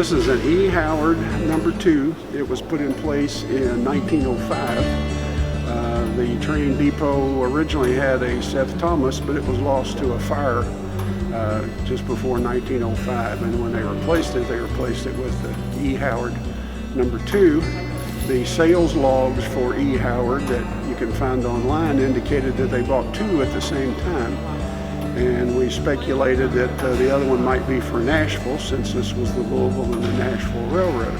This is an E. Howard number 2. It was put in place in 1905. The train depot originally had a Seth Thomas, but it was lost to a fire just before 1905. And when they replaced it with the E. Howard number 2. The sales logs for E. Howard that you can find online indicated that they bought 2 at the same time. And we speculated that the other one might be for Nashville, since this was the Louisville and the Nashville Railroad.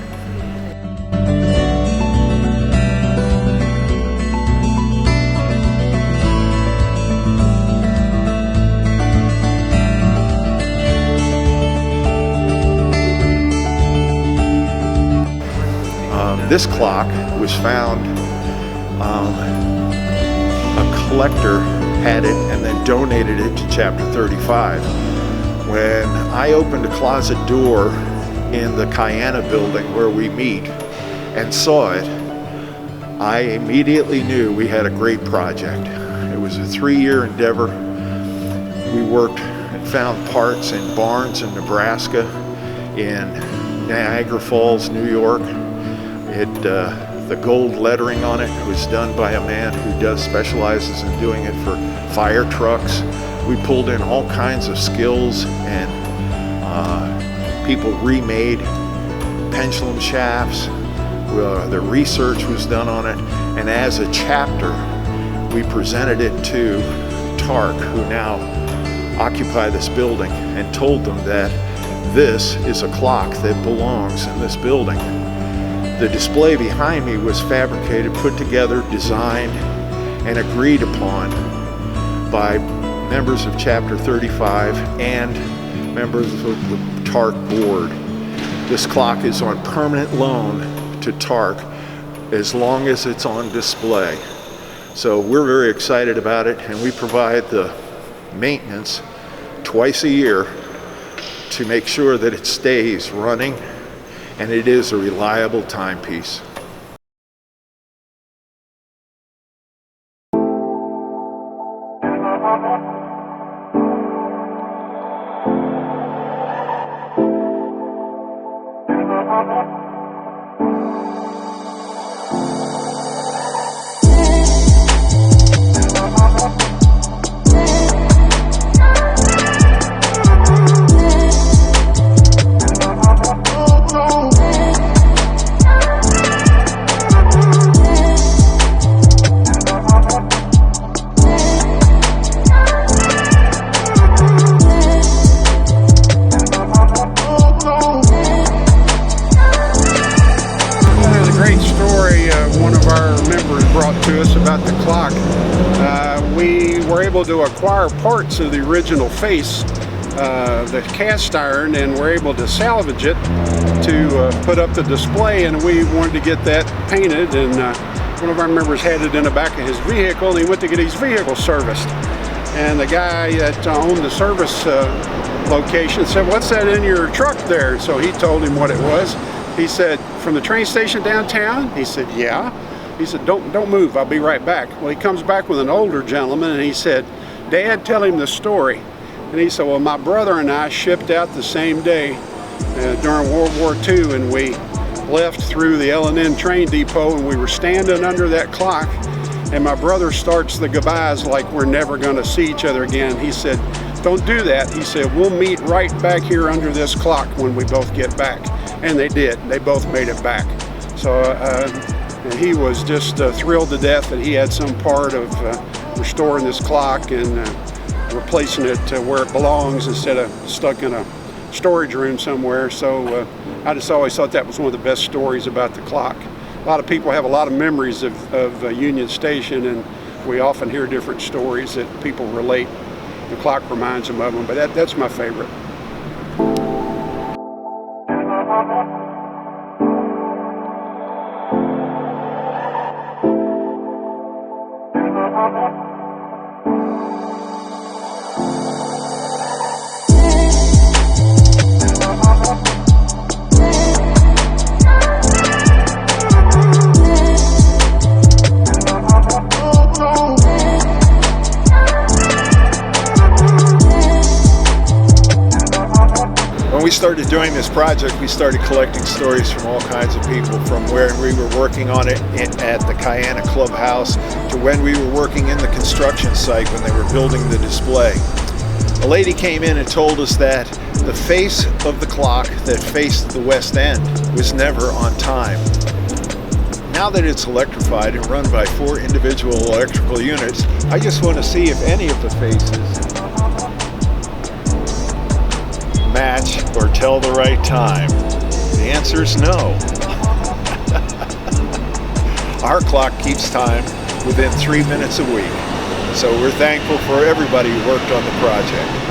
This clock was found, a collector had it and then donated it to Chapter 35. When I opened a closet door in the Kayana building where we meet and saw it, I immediately knew we had a great project. It was a 3-year endeavor. We worked and found parts in barns in Nebraska, in Niagara Falls, New York. The gold lettering on it was done by a man who specializes in doing it for fire trucks. We pulled in all kinds of skills, and people remade pendulum shafts. The research was done on it, and as a chapter, we presented it to TARC, who now occupy this building, and told them that this is a clock that belongs in this building. The display behind me was fabricated, put together, designed, and agreed upon by members of Chapter 35 and members of the TARC board. This clock is on permanent loan to TARC as long as it's on display. So we're very excited about it, and we provide the maintenance twice a year to make sure that it stays running, and it is a reliable timepiece. To us about the clock. We were able to acquire parts of the original face, the cast iron, and were able to salvage it to put up the display, and we wanted to get that painted, and one of our members had it in the back of his vehicle, and he went to get his vehicle serviced, and the guy that owned the service location said, "What's that in your truck there?" So he told him what it was. He said, "From the train station downtown?" He said, "Yeah." He said, don't move, I'll be right back." Well, he comes back with an older gentleman, and he said, "Dad, tell him the story." And he said, "Well, my brother and I shipped out the same day during World War II, and we left through the L&N train depot, and we were standing under that clock, and my brother starts the goodbyes like we're never going to see each other again." He said, "Don't do that." He said, "We'll meet right back here under this clock when we both get back." And they did. They both made it back. So and he was just thrilled to death that he had some part of restoring this clock and replacing it where it belongs instead of stuck in a storage room somewhere. So I just always thought that was one of the best stories about the clock. A lot of people have a lot of memories of Union Station, and we often hear different stories that people relate. The clock reminds them of them, but that's my favorite. When we we started doing this project, we started collecting stories from all kinds of people, from where we were working on it at the Cayena Clubhouse to when we were working in the construction site when they were building the display. A lady came in and told us that the face of the clock that faced the west end was never on time. Now that it's electrified and run by 4 individual electrical units, I just want to see if any of the faces match or tell the right time. The answer is no. Our clock keeps time within 3 minutes a week, so we're thankful for everybody who worked on the project.